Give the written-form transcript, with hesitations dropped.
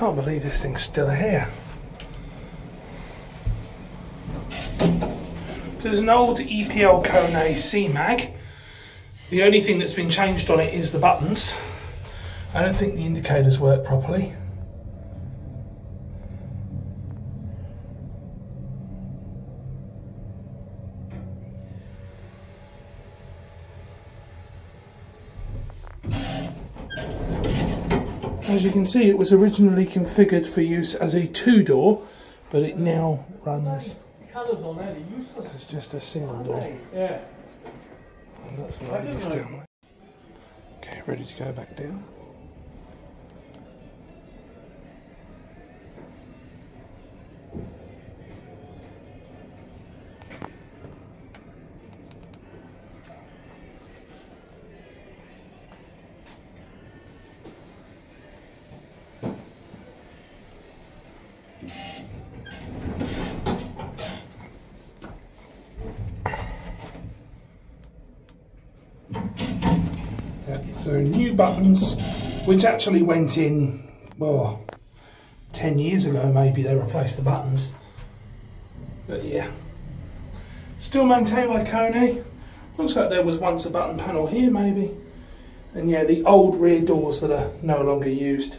Can't believe this thing's still here. There's an old EPL-KONE SEMAG. The only thing that's been changed on it is the buttons. I don't think the indicators work properly. As you can see, it was originally configured for use as a 2-door, but it now runs. The colours on there are useless. It's just a single door. Yeah. And that's the way it's down. Okay, ready to go back down. So new buttons, which actually went in, well, 10 years ago maybe they replaced the buttons. But yeah, still maintained by KONE. Looks like there was once a button panel here maybe. And yeah, the old rear doors that are no longer used.